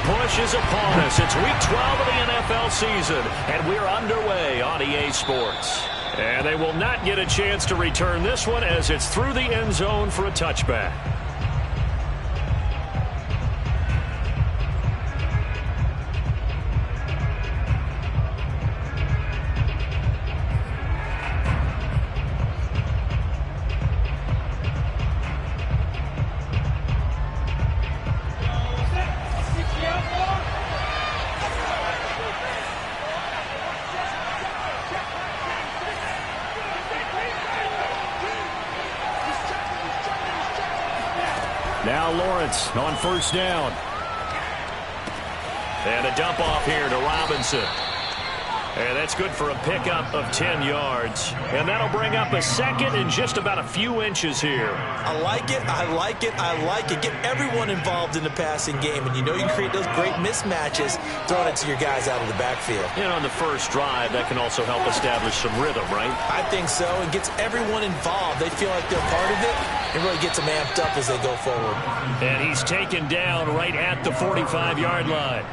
push is upon us. It's week 12 of the NFL season, and we're underway on EA Sports. And they will not get a chance to return this one as it's through the end zone for a touchback. Now Lawrence on first down. And a dump off here to Robinson. And that's good for a pickup of 10 yards. And that'll bring up a second and just about a few inches here. I like it, I like it, I like it. Get everyone involved in the passing game. And you know you can create those great mismatches throwing it to your guys out of the backfield. And on the first drive, that can also help establish some rhythm, right? I think so. And gets everyone involved. They feel like they're part of it. It really gets them amped up as they go forward. And he's taken down right at the 45-yard line.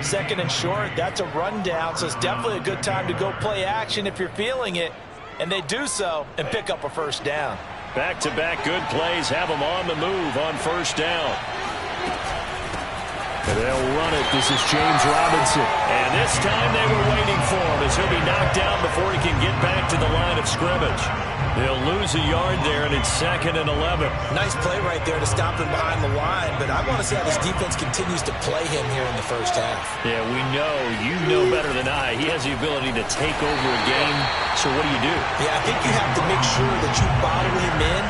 Second and short, that's a rundown, so it's definitely a good time to go play action if you're feeling it. And they do so and pick up a first down. Back-to-back good plays have them on the move on first down. And they'll run it. This is James Robinson. And this time they were waiting for him as he'll be knocked down before he can get back to the line of scrimmage. They'll lose a yard there, and it's 2nd and 11. Nice play right there to stop him behind the line, but I want to see how this defense continues to play him here in the first half. Yeah, we know. You know better than I. He has the ability to take over a game, so what do you do? Yeah, I think you have to make sure that you bottle him in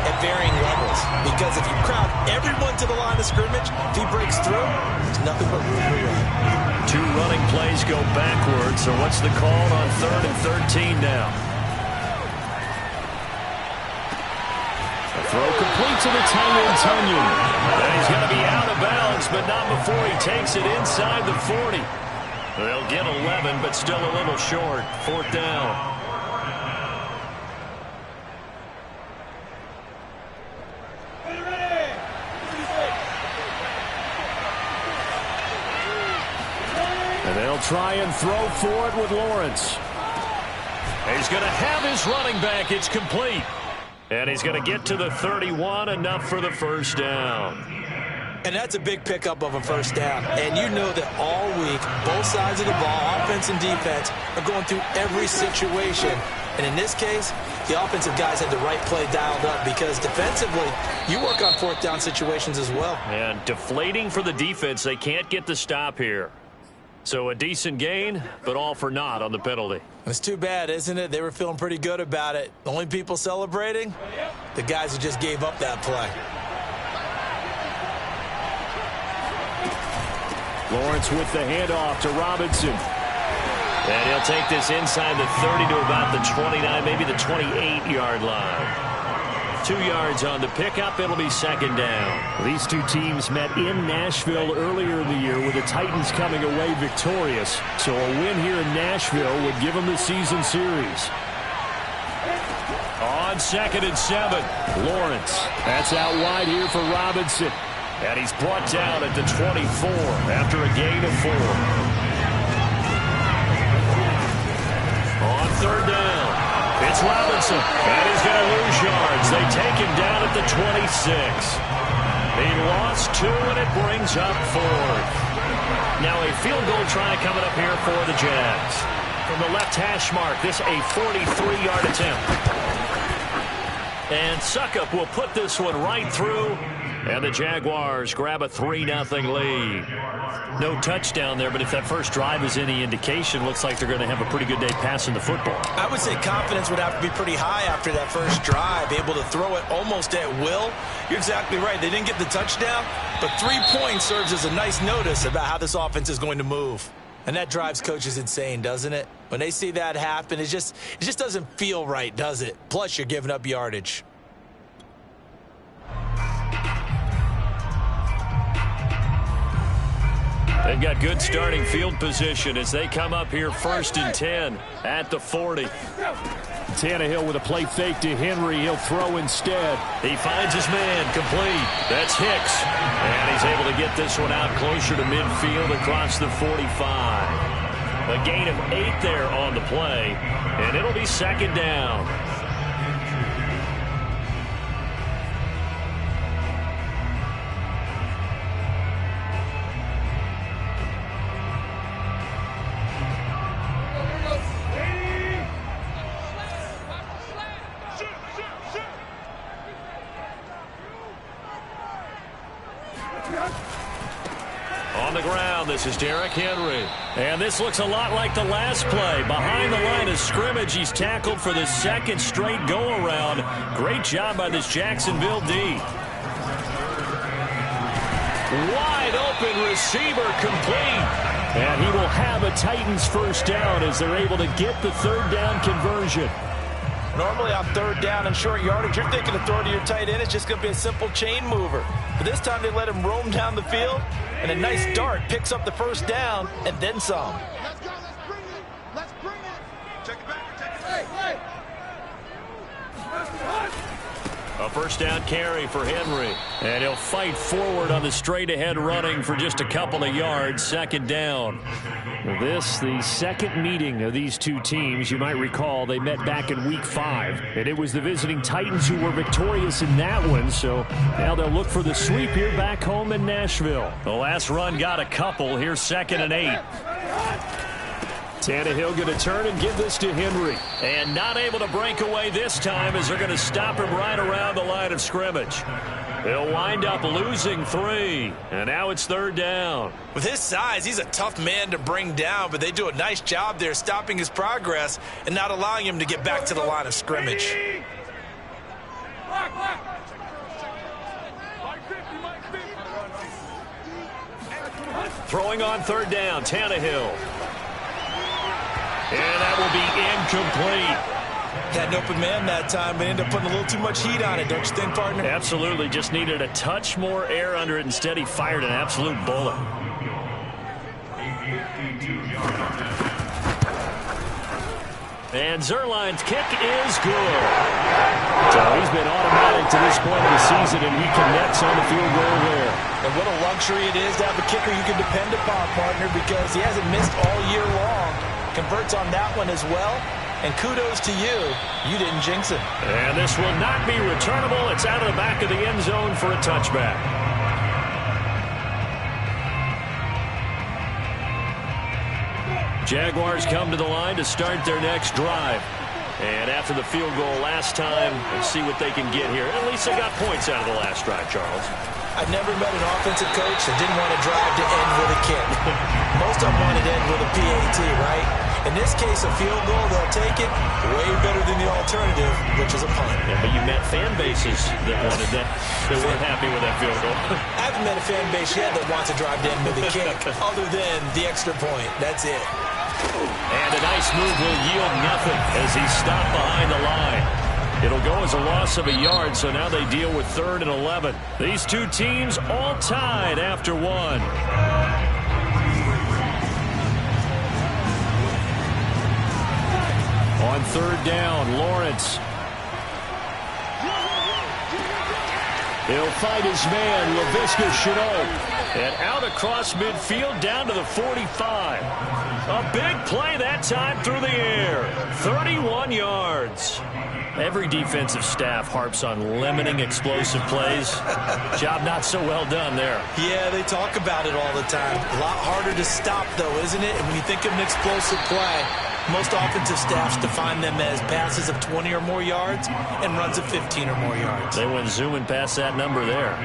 at varying levels, because if you crowd everyone to the line of scrimmage, if he breaks through, there's nothing but room to run. Two running plays go backwards, so what's the call on 3rd and 13 now? Throw complete to the tight end, Tunyon. And he's going to be out of bounds, but not before he takes it inside the 40. They'll get 11, but still a little short. 4th down. And they'll try and throw for it with Lawrence. He's going to have his running back. It's complete. And he's going to get to the 31, enough for the first down. And that's a big pickup of a first down. And you know that all week, both sides of the ball, offense and defense, are going through every situation. And in this case, the offensive guys had the right play dialed up, because defensively, you work on 4th down situations as well. And deflating for the defense. They can't get the stop here. So a decent gain, but all for naught on the penalty. It's too bad, isn't it? They were feeling pretty good about it. The only people celebrating? The guys who just gave up that play. Lawrence with the handoff to Robinson. And he'll take this inside the 30 to about the 29, maybe the 28-yard line. 2 yards on the pickup. It'll be 2nd down. These two teams met in Nashville earlier in the year, with the Titans coming away victorious. So a win here in Nashville would give them the season series. On 2nd and 7, Lawrence. That's out wide here for Robinson. And he's brought down at the 24 after a gain of 4. On 3rd down, it's Robinson, and he's going to lose yards. They take him down at the 26. He lost 2, and it brings up 4th. Now a field goal try coming up here for the Jags. From the left hash mark, this a 43-yard attempt. And Suckup will put this one right through, and the Jaguars grab a 3-0 lead. No touchdown there, but if that first drive is any indication, looks like they're going to have a pretty good day passing the football. I would say confidence would have to be pretty high after that first drive, able to throw it almost at will. You're exactly right. They didn't get the touchdown, but 3 points serves as a nice notice about how this offense is going to move. And that drives coaches insane, doesn't it? When they see that happen, it just doesn't feel right, does it? Plus, you're giving up yardage. They've got good starting field position as they come up here 1st and 10 at the 40. Tannehill with a play fake to Henry. He'll throw instead. He finds his man, complete. That's Hicks. And he's able to get this one out closer to midfield across the 45. A gain of 8 there on the play, and it'll be second down. On the ground, this is Derrick Henry. And this looks a lot like the last play. Behind the line of scrimmage, he's tackled for the second straight go-around. Great job by this Jacksonville D. Wide open receiver, complete. And he will have a Titans first down as they're able to get the third down conversion. Normally on third down and short yardage, you're thinking of throwing to your tight end. It's just going to be a simple chain mover. But this time they let him roam down the field, and a nice dart picks up the first down and then some. Let's go. Let's bring it. Let's bring it. Check it back. Check it back. Hey. A first down carry for Henry. And he'll fight forward on the straight-ahead running for just a couple of yards. Second down. This, the second meeting of these two teams. You might recall they met back in Week 5. And it was the visiting Titans who were victorious in that one. So now they'll look for the sweep here back home in Nashville. The last run got a couple. Here's 2nd and 8. Tannehill going to turn and give this to Henry. And not able to break away this time as they're going to stop him right around the line of scrimmage. They'll wind up losing 3. And now it's third down. With his size, he's a tough man to bring down, but they do a nice job there stopping his progress and not allowing him to get back to the line of scrimmage. Throwing on third down, Tannehill. And that will be incomplete. Had an open man that time, but ended up putting a little too much heat on it, don't you think, partner? Absolutely. Just needed a touch more air under it. Instead, he fired an absolute bullet. And Zerline's kick is good. So he's been automatic to this point of the season, and he connects on the field goal there. And what a luxury it is to have a kicker you can depend upon, partner, because he hasn't missed all year long. Converts on that one as well. And kudos to you. You didn't jinx it. And this will not be returnable. It's out of the back of the end zone for a touchback. Jaguars come to the line to start their next drive. And after the field goal last time, let's see what they can get here. At least they got points out of the last drive, Charles. I've never met an offensive coach that didn't want to drive to end with a kick. Most of them wanted to end with a PAT, right? In this case, a field goal, they'll take it way better than the alternative, which is a punt. Yeah, but you met fan bases that wanted that. They weren't happy with that field goal. I haven't met a fan base yet that wants to drive to end with a kick, other than the extra point. That's it. And a nice move will yield nothing as he's stopped behind the line. It'll go as a loss of a yard, so now they deal with 3rd and 11. These two teams all tied after one. On third down, Lawrence. He'll fight his man, Laviska Shenault. And out across midfield down to the 45. A big play that time through the air. 31 yards. Every defensive staff harps on limiting explosive plays. Job not so well done there. Yeah, they talk about it all the time. A lot harder to stop, though, isn't it? And when you think of an explosive play, most offensive staffs define them as passes of 20 or more yards and runs of 15 or more yards. They went zooming past that number there.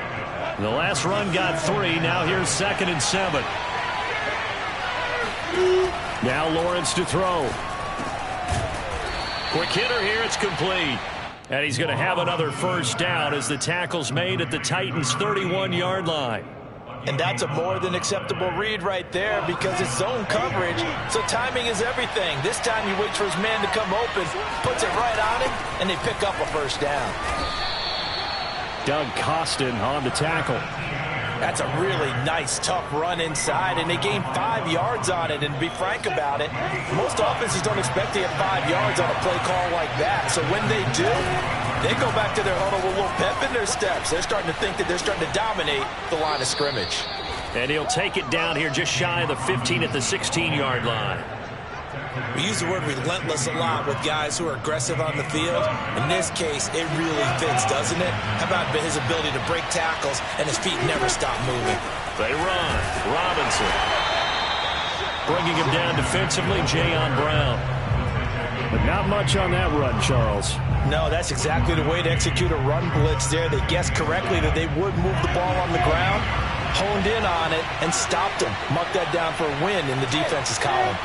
The last run got 3. Now here's 2nd and 7. Now Lawrence to throw. Quick hitter here. It's complete. And he's going to have another first down as the tackle's made at the Titans' 31-yard line. And that's a more than acceptable read right there because it's zone coverage, so timing is everything. This time he waits for his man to come open, puts it right on him, and they pick up a first down. Doug Costin on the tackle. That's a really nice, tough run inside, and they gained 5 yards on it. And to be frank about it, most offenses don't expect to get 5 yards on a play call like that. So when they do, they go back to their huddle with a little pep in their steps. They're starting to think that they're starting to dominate the line of scrimmage. And he'll take it down here just shy of the 15 at the 16-yard line. We use the word relentless a lot with guys who are aggressive on the field. In this case, it really fits, doesn't it? How about his ability to break tackles and his feet never stop moving? They run. Robinson. Bringing him down defensively, Jayon Brown. But not much on that run, Charles. No, that's exactly the way to execute a run blitz there. They guessed correctly that they would move the ball on the ground, honed in on it, and stopped him. Marked that down for a win in the defense's column.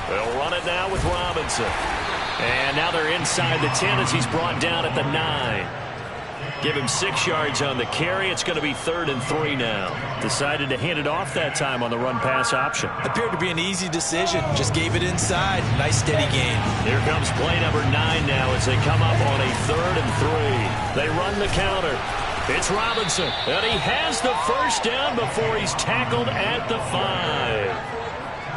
They'll run it now with Robinson. And now they're inside the 10 as he's brought down at the 9. Give him 6 yards on the carry. It's going to be 3rd and 3 now. Decided to hand it off that time on the run-pass option. Appeared to be an easy decision. Just gave it inside. Nice, steady game. Here comes play number 9 now as they come up on a 3rd and 3. They run the counter. It's Robinson. And he has the first down before he's tackled at the 5.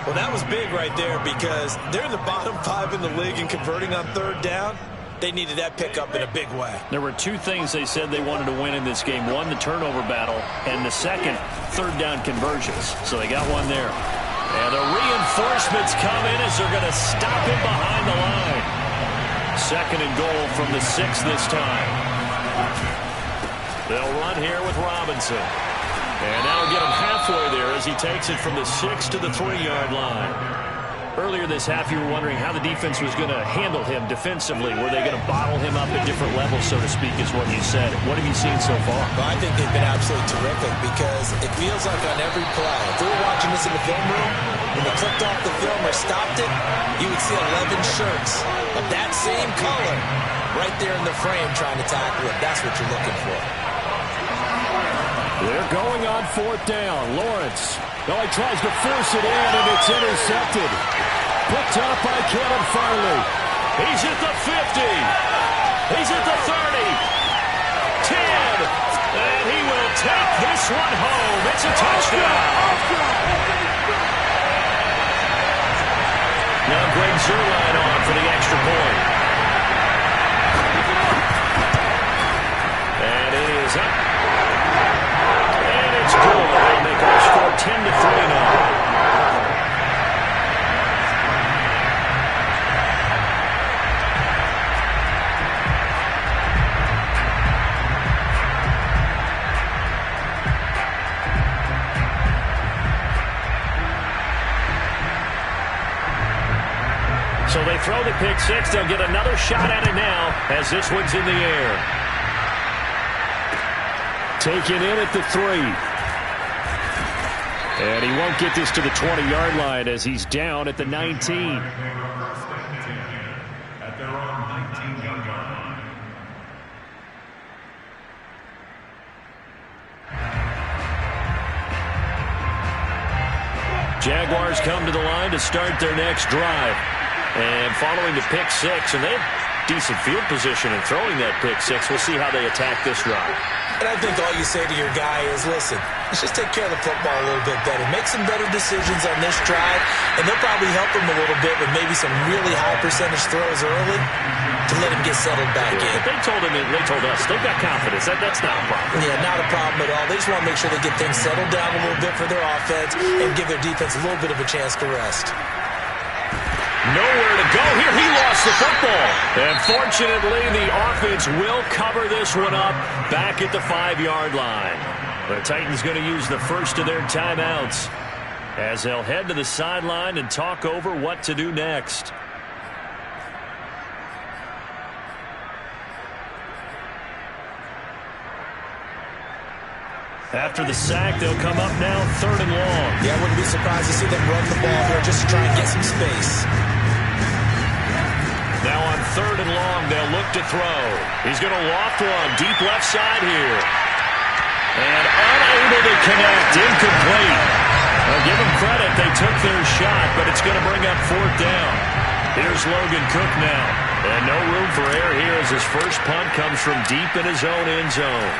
Well, that was big right there because they're in the bottom 5 in the league and converting on 3rd down. They needed that pickup in a big way. There were 2 things they said they wanted to win in this game. One, the turnover battle, and the second, 3rd down conversions. So they got one there. And the reinforcements come in as they're going to stop him behind the line. 2nd and goal from the 6 this time. They'll run here with Robinson. And that'll get him halfway there as he takes it from the 6 to the 3-yard line. Earlier this half, you were wondering how the defense was going to handle him defensively. Were they going to bottle him up at different levels, so to speak, is what you said. What have you seen so far? Well, I think they've been absolutely terrific because it feels like on every play, if we were watching this in the film room, when they clicked off the film or stopped it, you would see 11 shirts of that same color right there in the frame trying to tackle it. That's what you're looking for. They're going on 4th down. Lawrence. Oh, he tries to force it in, and it's intercepted. Picked up by Kevin Farley. He's at the 50. He's at the 30. 10. And he will take this one home. It's a touchdown. Now Greg Zuerlein on for the extra point. And it is up. And it's good. They'll make our score 10-3 now. So they throw the pick 6. They'll get another shot at it now as this one's in the air. Taken in at the 3. And he won't get this to the 20-yard line as he's down at the 19. At their own 19-yard line. Jaguars come to the line to start their next drive. And following the pick 6, and they have decent field position in throwing that pick 6. We'll see how they attack this drive. And I think all you say to your guy is, listen, let's just take care of the football a little bit better. Make some better decisions on this drive, and they'll probably help him a little bit with maybe some really high percentage throws early to let him get settled back in. But they told us, they've got confidence. That's not a problem. Yeah, not a problem at all. They just want to make sure they get things settled down a little bit for their offense and give their defense a little bit of a chance to rest. Nowhere to go here. He lost the football. And fortunately, the offense will cover this one up back at the 5-yard line. The Titans going to use the first of their timeouts as they'll head to the sideline and talk over what to do next. After the sack, they'll come up now 3rd and long. Yeah, I wouldn't be surprised to see them run the ball here just to try and get some space. Now on 3rd and long, they'll look to throw. He's going to loft one deep left side here. And unable to connect, incomplete. I'll give them credit, they took their shot, but it's going to bring up 4th down. Here's Logan Cook now. And no room for error here as his first punt comes from deep in his own end zone.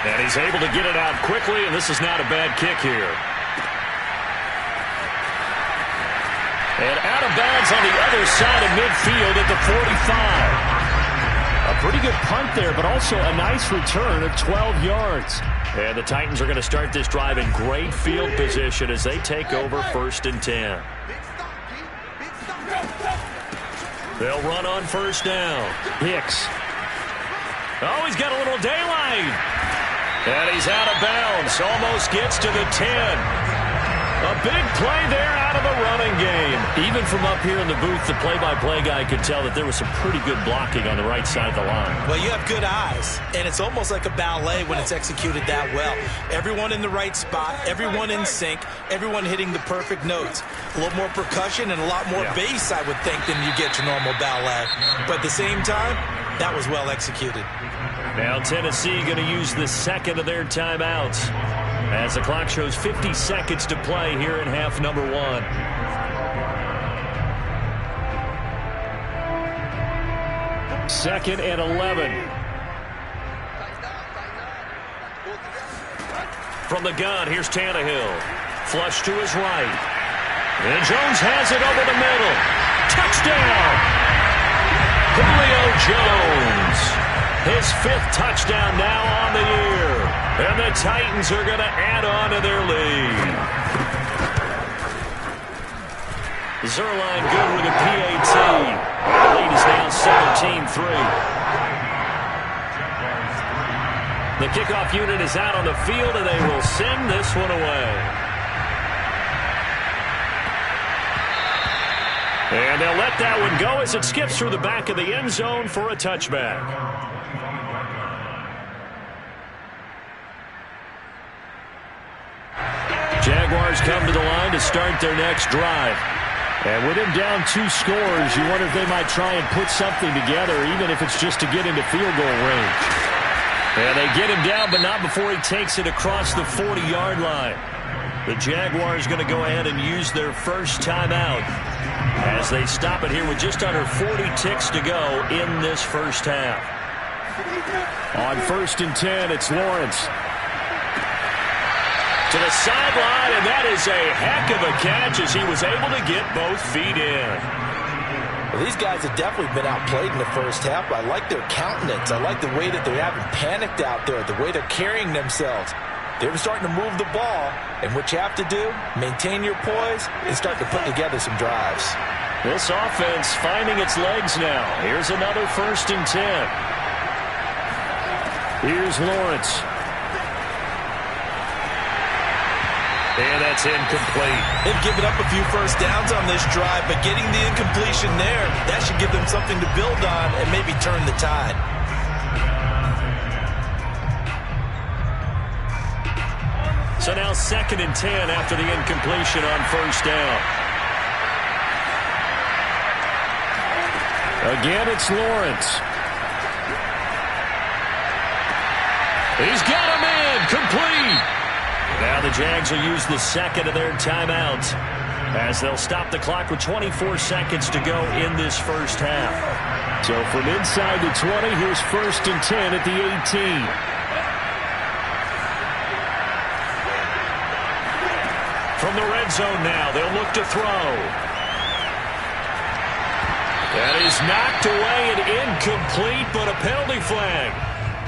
And he's able to get it out quickly, and this is not a bad kick here. And out of bounds on the other side of midfield at the 45. A pretty good punt there, but also a nice return of 12 yards. And the Titans are going to start this drive in great field position as they take over 1st and 10. They'll run on 1st down. Hicks. Oh, he's got a little daylight. And he's out of bounds. Almost gets to the 10. A big play there out of the running game. Even from up here in the booth, the play-by-play guy could tell that there was some pretty good blocking on the right side of the line. Well, you have good eyes, and it's almost like a ballet when it's executed that well. Everyone in the right spot, everyone in sync, everyone hitting the perfect notes. A little more percussion and a lot more bass, I would think, than you get your normal ballet. But at the same time, that was well executed. Now Tennessee going to use the second of their timeouts as the clock shows 50 seconds to play here in half number 1. Second and 11. From the gun, here's Tannehill. Flush to his right. And Jones has it over the middle. Touchdown! Julio Jones. His 5th touchdown now on the year. And the Titans are going to add on to their lead. Zerline good with a PAT. The lead is now 17-3. The kickoff unit is out on the field, and they will send this one away. And they'll let that one go as it skips through the back of the end zone for a touchback. Jaguars come to the line to start their next drive. And with him down 2 scores, you wonder if they might try and put something together, even if it's just to get into field goal range. And they get him down, but not before he takes it across the 40-yard line. The Jaguars going to go ahead and use their first timeout as they stop it here with just under 40 ticks to go in this first half. On 1st and 10, it's Lawrence. To the sideline, and that is a heck of a catch as he was able to get both feet in. Well, these guys have definitely been outplayed in the first half, but I like their countenance. I like the way that they haven't panicked out there, the way they're carrying themselves. They're starting to move the ball, and what you have to do, maintain your poise and start to put together some drives. This offense finding its legs now. Here's another 1st and 10. Here's Lawrence. And that's incomplete. They've given up a few first downs on this drive, but getting the incompletion there, that should give them something to build on and maybe turn the tide. So now 2nd and 10 after the incompletion on 1st down. Again, it's Lawrence. He's got him in. Complete. Now the Jags will use the second of their timeouts as they'll stop the clock with 24 seconds to go in this first half. So from inside the 20, here's 1st and 10 at the 18. From the red zone now, they'll look to throw. That is knocked away and incomplete, but a penalty flag.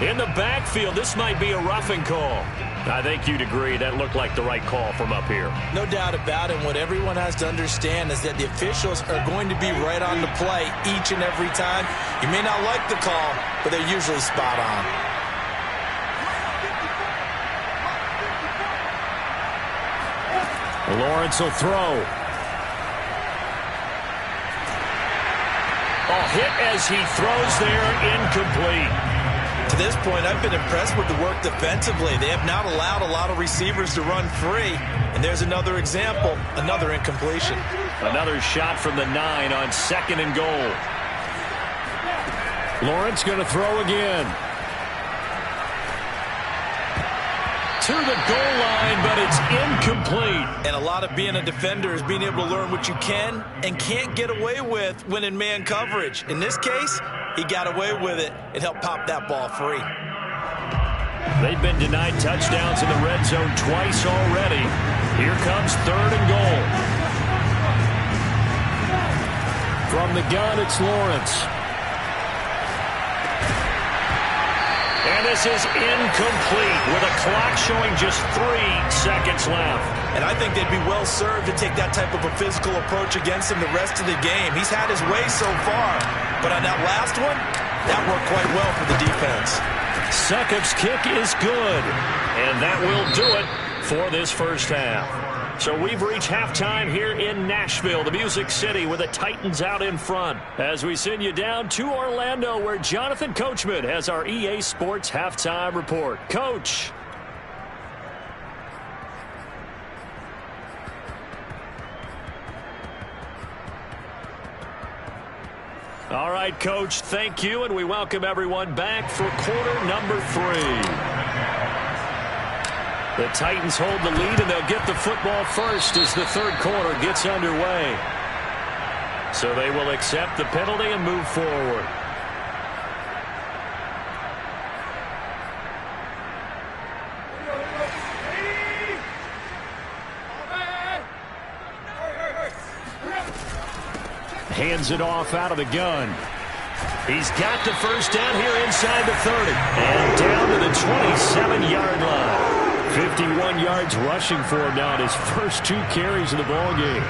In the backfield, this might be a roughing call. I think you'd agree that looked like the right call from up here. No doubt about it. What everyone has to understand is that the officials are going to be right on the play each and every time. You may not like the call, but they're usually spot on. Lawrence will throw. A hit as he throws there, incomplete. To this point, I've been impressed with the work defensively. They have not allowed a lot of receivers to run free. And there's another example, another incompletion. Another shot from the 9 on 2nd and goal. Lawrence going to throw again. to the goal line, but it's incomplete. And a lot of being a defender is being able to learn what you can and can't get away with when in man coverage. In this case, he got away with it and helped pop that ball free. They've been denied touchdowns in the red zone twice already. Here comes 3rd and goal. From the gun, it's Lawrence. And this is incomplete with a clock showing just 3 seconds left. And I think they'd be well served to take that type of a physical approach against him the rest of the game. He's had his way so far, but on that last one, that worked quite well for the defense. Succop's kick is good, and that will do it for this first half. So we've reached halftime here in Nashville, the Music City, with the Titans out in front. As we send you down to Orlando, where Jonathan Coachman has our EA Sports halftime report. Coach. All right, Coach, thank you, and we welcome everyone back for quarter number 3. The Titans hold the lead, and they'll get the football first as the third quarter gets underway. So they will accept the penalty and move forward. Hands it off out of the gun. He's got the first down here inside the 30. And down to the 27-yard line. 51 yards rushing for him now in his first 2 carries of the ballgame.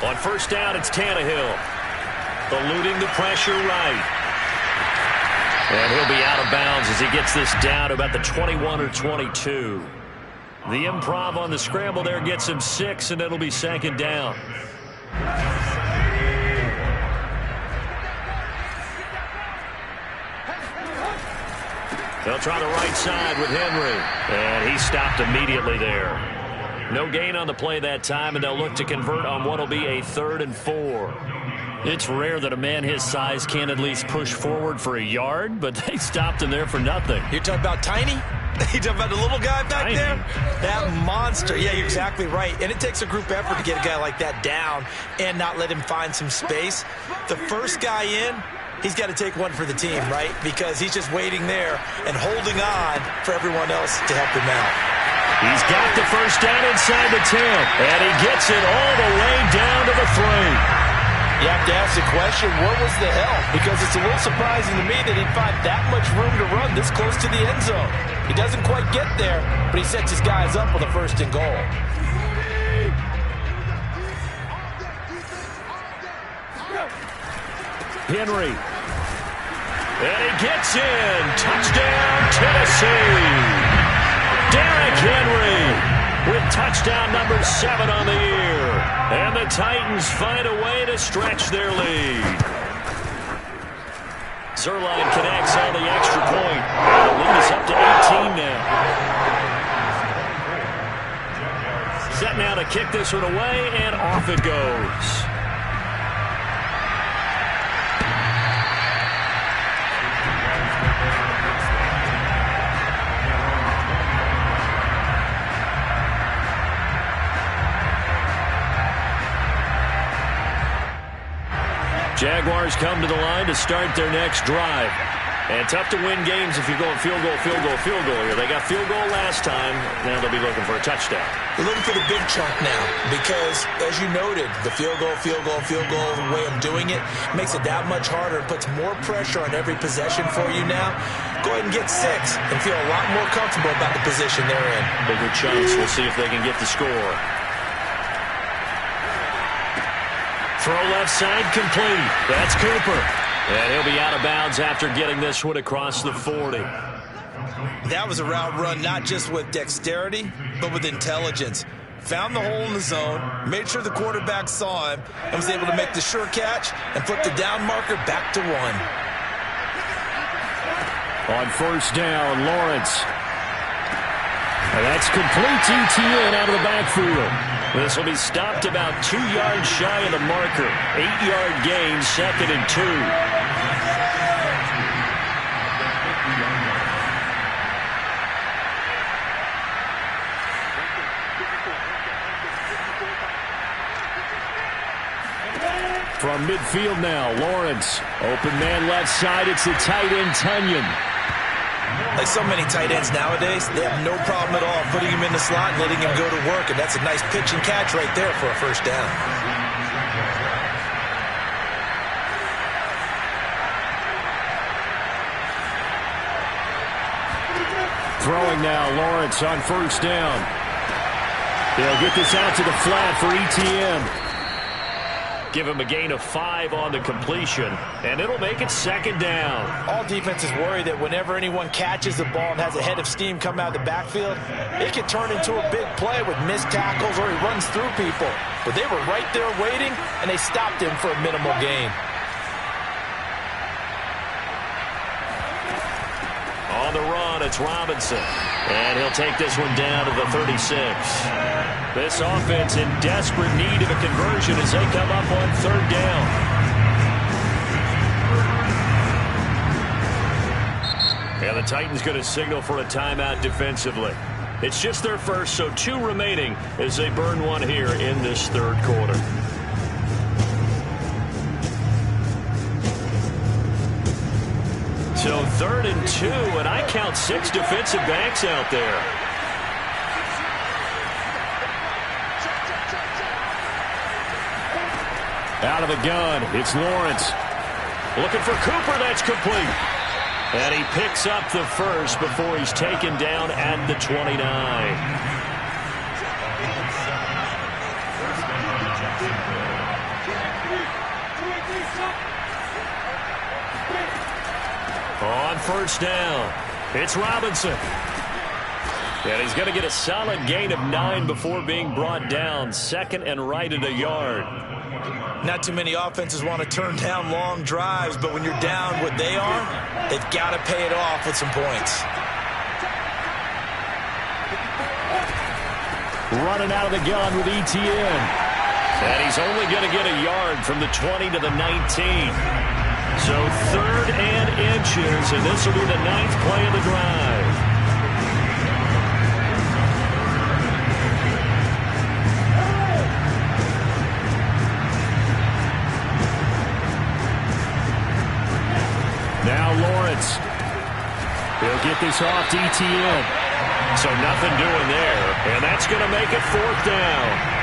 On first down, it's Tannehill. Eluding the pressure right. And he'll be out of bounds as he gets this down to about the 21 or 22. The improv on the scramble there gets him 6, and it'll be 2nd down. They'll try the right side with Henry. And he stopped immediately there. No gain on the play that time, and they'll look to convert on what will be a 3rd and 4. It's rare that a man his size can at least push forward for a yard, but they stopped him there for nothing. You're talking about Tiny? You talking about the little guy back there? That monster. Yeah, you're exactly right. And it takes a group effort to get a guy like that down and not let him find some space. The first guy in, he's got to take one for the team, right? Because he's just waiting there and holding on for everyone else to help him out. He's got the first down inside the 10, and he gets it all the way down to the 3. You have to ask the question, where was the help? Because it's a little surprising to me that he'd find that much room to run this close to the end zone. He doesn't quite get there, but he sets his guys up with a 1st and goal. Henry. And he gets in. Touchdown, Tennessee. Derrick Henry with touchdown number 7 on the year. And the Titans find a way to stretch their lead. Zerline connects on the extra point. And the lead is up to 18 now. Set now to kick this one away, and off it goes. Jaguars come to the line to start their next drive. And tough to win games if you're going field goal, field goal, field goal here. They got field goal last time. Now they'll be looking for a touchdown. They're looking for the big chunk now because, as you noted, the field goal, the way I'm doing it makes it that much harder. It puts more pressure on every possession for you now. Go ahead and get 6 and feel a lot more comfortable about the position they're in. Bigger chunks. We'll see if they can get the score. Throw left side complete. That's Cooper. And he'll be out of bounds after getting this one across the 40. That was a route run not just with dexterity, but with intelligence. Found the hole in the zone, made sure the quarterback saw him, and was able to make the sure catch and flip the down marker back to 1. On first down, Lawrence. And that's complete ETN out of the backfield. This will be stopped about 2 yards shy of the marker. 8-yard gain, 2nd and 2. From midfield now, Lawrence. Open man left side. It's the tight end, Tunyon. Like so many tight ends nowadays, they have no problem at all putting him in the slot and letting him go to work. And that's a nice pitch and catch right there for a first down. Throwing now, Lawrence on first down. They'll get this out to the flat for ETN. Give him a gain of 5 on the completion, and it'll make it 2nd down. All defenses worry that whenever anyone catches the ball and has a head of steam come out of the backfield, it can turn into a big play with missed tackles or he runs through people. But they were right there waiting, and they stopped him for a minimal gain. On the run, it's Robinson. And he'll take this one down to the 36. This offense in desperate need of a conversion as they come up on 3rd down. And the Titans going to signal for a timeout defensively. It's just their first, so 2 remaining as they burn one here in this 3rd quarter. So 3rd and 2, and I count 6 defensive backs out there. Out of the gun, it's Lawrence. Looking for Cooper, that's complete. And he picks up the first before he's taken down at the 29. On first down, it's Robinson. And he's going to get a solid gain of 9 before being brought down. 2nd and right at a yard. Not too many offenses want to turn down long drives, but when you're down what they are, they've got to pay it off with some points. Running out of the gun with ETN. And he's only going to get a yard from the 20 to the 19. So 3rd and inches, and this will be the 9th play of the drive. Now Lawrence. He'll get this off to ETN. So nothing doing there, and that's going to make it 4th down.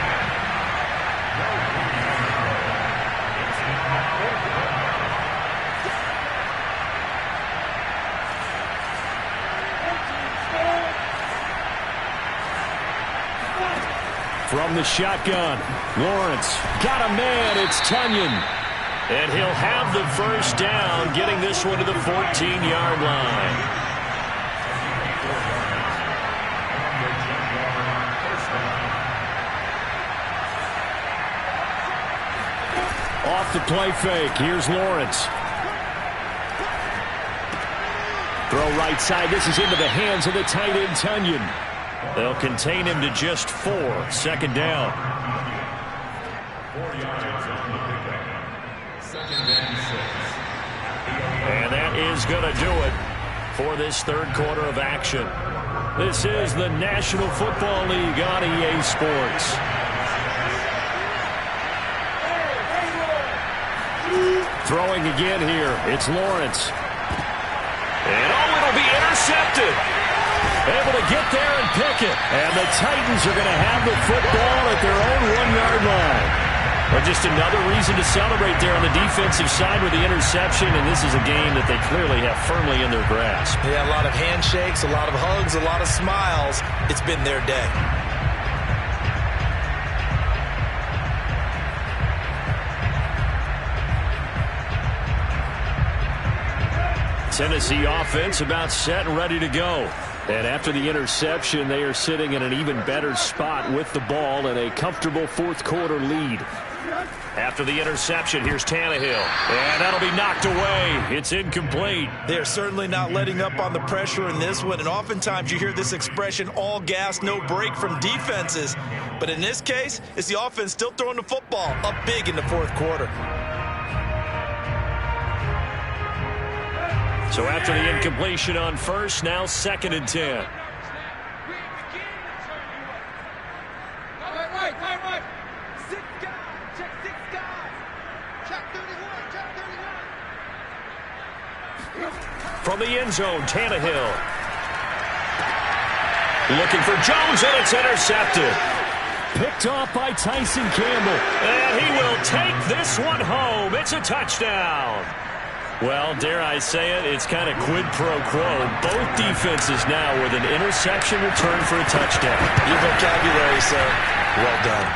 From the shotgun, Lawrence got a man. It's Tunyon. And he'll have the first down, getting this one to the 14-yard line. Off the play fake. Here's Lawrence. Throw right side. This is into the hands of the tight end, Tunyon. They'll contain him to just 4. 2nd down. 4 yards on the pickup. 2nd and 6. And that is going to do it for this 3rd quarter of action. This is the National Football League on EA Sports. Throwing again here. It's Lawrence. And it'll be intercepted. Able to get there and pick it. And the Titans are going to have the football at their own 1-yard line. Well, just another reason to celebrate there on the defensive side with the interception, and this is a game that they clearly have firmly in their grasp. Yeah, a lot of handshakes, a lot of hugs, a lot of smiles. It's been their day. Tennessee offense about set and ready to go. And after the interception, they are sitting in an even better spot with the ball and a comfortable fourth quarter lead. After the interception, here's Tannehill. And that'll be knocked away. It's incomplete. They're certainly not letting up on the pressure in this one. And oftentimes you hear this expression, all gas, no break from defenses. But in this case, it's the offense still throwing the football up big in the fourth quarter. So after the incompletion on first, now 2nd and 10. From the end zone, Tannehill. Looking for Jones, and it's intercepted. Picked off by Tyson Campbell. And he will take this one home. It's a touchdown. Well, dare I say it, it's kind of quid pro quo. Both defenses now with an interception return for a touchdown. Your vocabulary, sir. Well done.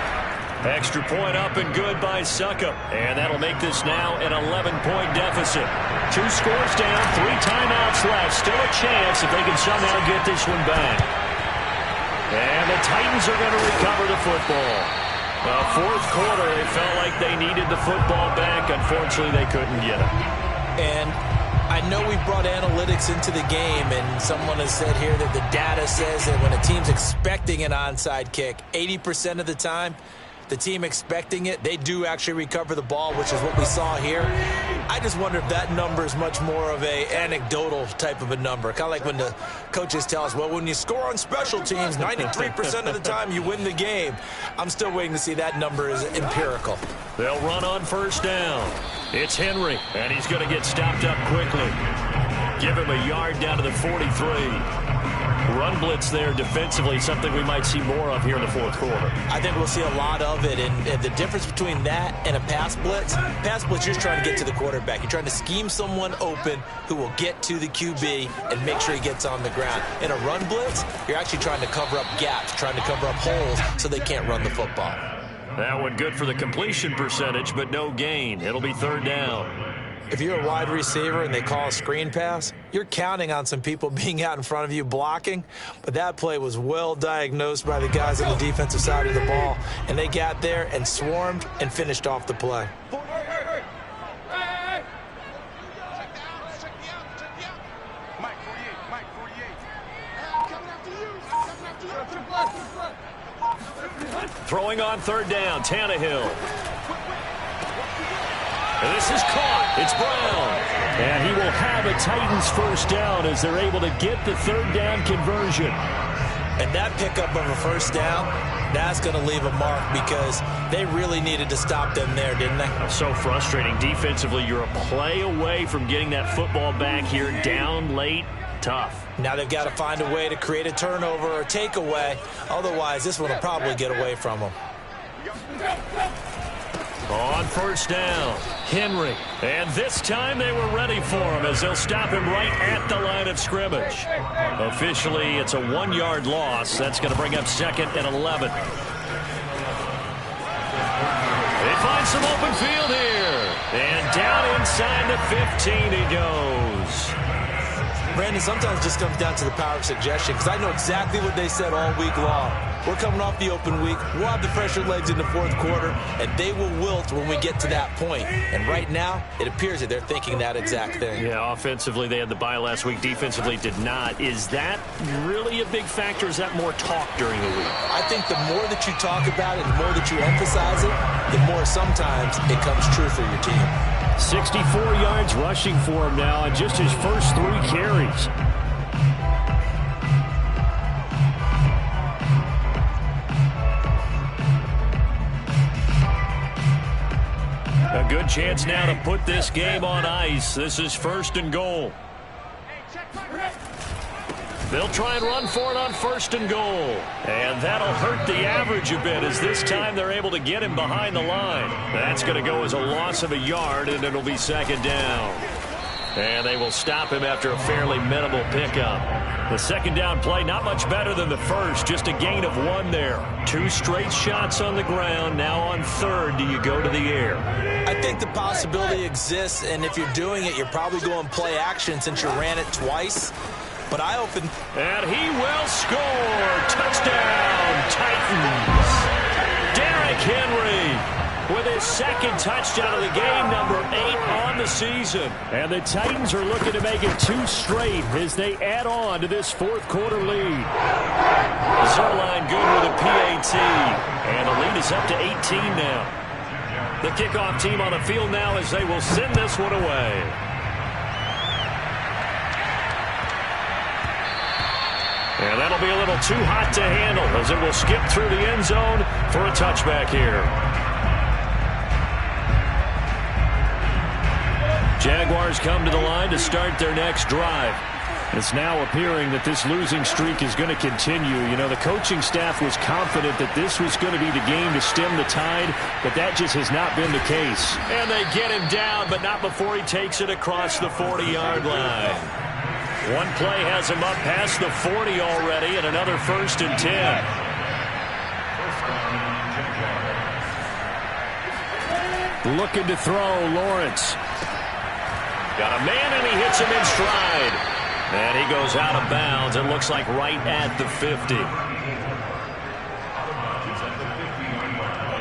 Extra point up and good by Suckup. And that'll make this now an 11-point deficit. 2 scores down, 3 timeouts left. Still a chance if they can somehow get this one back. And the Titans are going to recover the football. Fourth quarter, they felt like they needed the football back. Unfortunately, they couldn't get it. And I know we brought analytics into the game, and someone has said here that the data says that when a team's expecting an onside kick, 80% of the time, the team expecting it, they do actually recover the ball, which is what we saw here. I just wonder if that number is much more of a anecdotal type of a number. Kind of like when the coaches tell us, well, when you score on special teams, 93% of the time you win the game. I'm still waiting to see that number is empirical. They'll run on first down. It's Henry, and he's going to get stopped up quickly. Give him a yard down to the 43. Run blitz there defensively, something we might see more of here in the fourth quarter. I think we'll see a lot of it, and the difference between that and a pass blitz, you're just trying to get to the quarterback. You're trying to scheme someone open who will get to the QB and make sure he gets on the ground. In a run blitz, you're actually trying to cover up gaps, trying to cover up holes so they can't run the football. That one good for the completion percentage, but no gain. It'll be 3rd down. If you're a wide receiver and they call a screen pass, you're counting on some people being out in front of you blocking. But that play was well diagnosed by the guys on the defensive side of the ball. And they got there and swarmed and finished off the play. Throwing on 3rd down, Tannehill. And this is caught. It's Brown. And he will have a Titans first down as they're able to get the 3rd down conversion. And that pickup of a first down, that's going to leave a mark because they really needed to stop them there, didn't they? So frustrating. Defensively, you're a play away from getting that football back here down late. Tough. Now they've got to find a way to create a turnover or takeaway. Otherwise, this one will probably get away from them. On first down, Henry. And this time they were ready for him as they'll stop him right at the line of scrimmage. Officially, it's a 1-yard loss. That's going to bring up 2nd and 11. They find some open field here. And down inside the 15 he goes. Brandon, sometimes it just comes down to the power of suggestion because I know exactly what they said all week long. We're coming off the open week. We'll have the pressured legs in the fourth quarter, and they will wilt when we get to that point. And right now, it appears that they're thinking that exact thing. Yeah, offensively, they had the bye last week. Defensively, did not. Is that really a big factor? Is that more talk during the week? I think the more that you talk about it, the more that you emphasize it, the more sometimes it comes true for your team. 64 yards rushing for him now on just his first 3 carries. A good chance now to put this game on ice. This is 1st and goal. They'll try and run for it on 1st and goal. And that'll hurt the average a bit as this time they're able to get him behind the line. That's going to go as a loss of a yard, and it'll be 2nd down. And they will stop him after a fairly minimal pickup. The 2nd down play, not much better than the first, just a gain of 1 there. 2 straight shots on the ground. Now on 3rd, do you go to the air? I think the possibility exists, and if you're doing it, you're probably going play action since you ran it twice. But I opened. And he will score. Touchdown, Titans. Derrick Henry with his second touchdown of the game, number 8 on the season. And the Titans are looking to make it 2 straight as they add on to this fourth quarter lead. Zerline good with a PAT. And the lead is up to 18 now. The kickoff team on the field now as they will send this one away. And that'll be a little too hot to handle as it will skip through the end zone for a touchback here. Jaguars come to the line to start their next drive. It's now appearing that this losing streak is going to continue. You know, the coaching staff was confident that this was going to be the game to stem the tide, but that just has not been the case. And they get him down, but not before he takes it across the 40-yard line. One play has him up past the 40 already, and another 1st and 10. Looking to throw, Lawrence. Got a man, and he hits him in stride. And he goes out of bounds. It looks like right at the 50.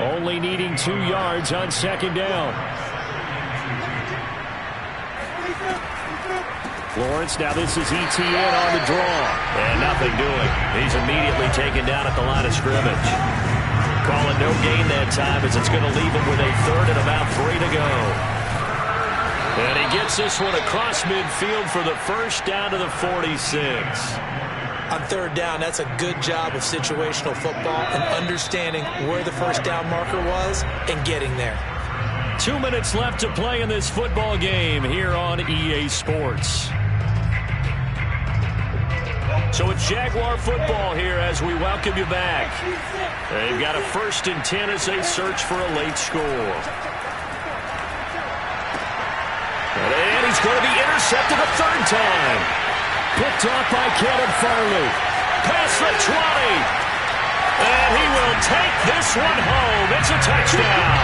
Only needing 2 yards on 2nd down. Lawrence, now this is ETN on the draw. And nothing doing. He's immediately taken down at the line of scrimmage. Calling no gain that time as it's going to leave him with a 3rd and about 3 to go. And he gets this one across midfield for the 1st down to the 46. On 3rd down, that's a good job of situational football and understanding where the 1st down marker was and getting there. 2 minutes left to play in this football game here on EA Sports. So it's Jaguar football here as we welcome you back. They've got a 1st and 10 as they search for a late score. And he's going to be intercepted a 3rd time. Picked off by Caleb Farley. Past the 20. And he will take this one home. It's a touchdown.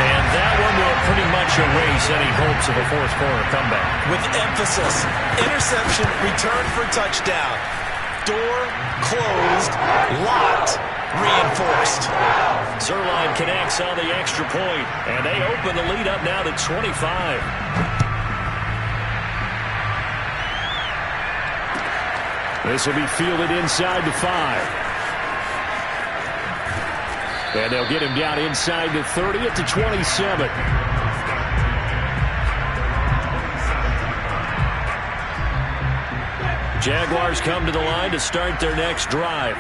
And that one will pretty much erase any hopes of a 4th quarter comeback. With emphasis. Interception, return for touchdown. Door closed, locked, reinforced. Zerline connects on the extra point, and they open the lead up now to 25. This will be fielded inside the 5. And they'll get him down inside the 30 at the 27. Jaguars come to the line to start their next drive.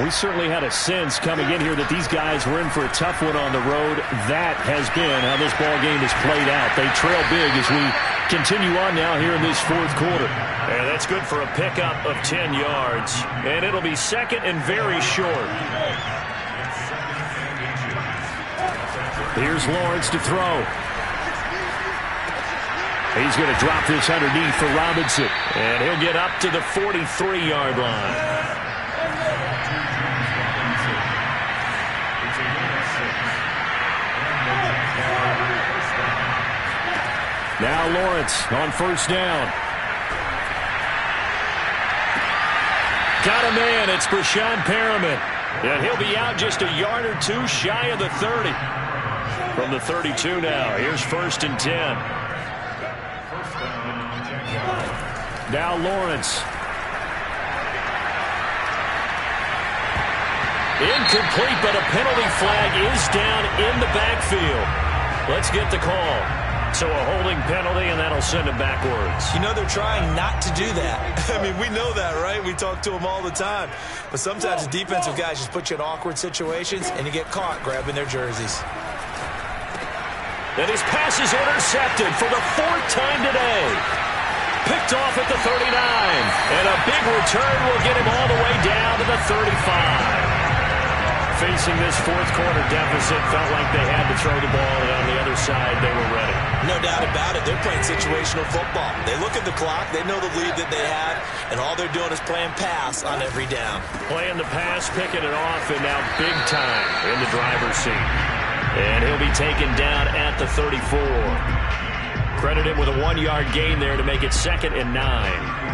We certainly had a sense coming in here that these guys were in for a tough one on the road. That has been how this ball game has played out. They trail big as we continue on now here in this 4th quarter. And that's good for a pickup of 10 yards. And it'll be 2nd and very short. Here's Lawrence to throw. He's going to drop this underneath for Robinson. And he'll get up to the 43-yard line. Now Lawrence on 1st down. Got a man. It's Brashad Perriman. And he'll be out just a yard or 2 shy of the 30. From the 32 now. Here's 1st and 10. Now Lawrence. Incomplete, but a penalty flag is down in the backfield. Let's get the call. So a holding penalty, and that'll send him backwards. You know, they're trying not to do that. I mean, we know that, right? We talk to them all the time. But sometimes the defensive guys just put you in awkward situations, and you get caught grabbing their jerseys. And his pass is intercepted for the 4th time today. Picked off at the 39. And a big return will get him all the way down to the 35. Facing this 4th quarter deficit, felt like they had to throw the ball, and on the other side, they were ready. No doubt about it. They're playing situational football. They look at the clock. They know the lead that they have, and all they're doing is playing pass on every down. Playing the pass, picking it off, and now big time in the driver's seat. And he'll be taken down at the 34. Credit him with a 1-yard gain there to make it 2nd and 9.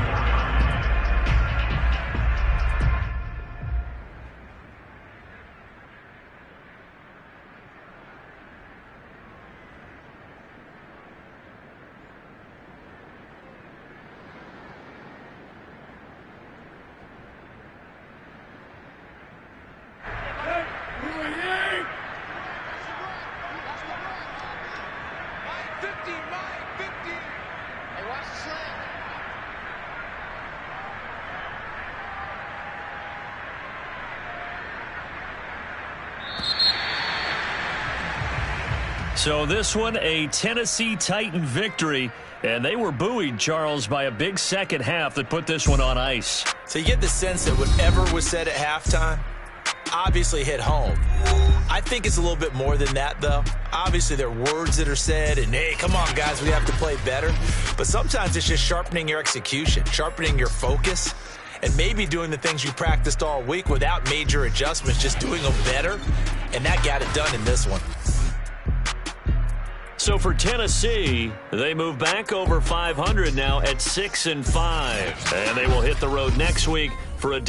So this one, a Tennessee Titan victory, and they were buoyed, Charles, by a big second half that put this one on ice. So you get the sense that whatever was said at halftime obviously hit home. I think it's a little bit more than that, though. Obviously, there are words that are said, and, hey, come on, guys, we have to play better. But sometimes it's just sharpening your execution, sharpening your focus, and maybe doing the things you practiced all week without major adjustments, just doing them better, and that got it done in this one. So for Tennessee, they move back over 500 now at 6-5. And they will hit the road next week for a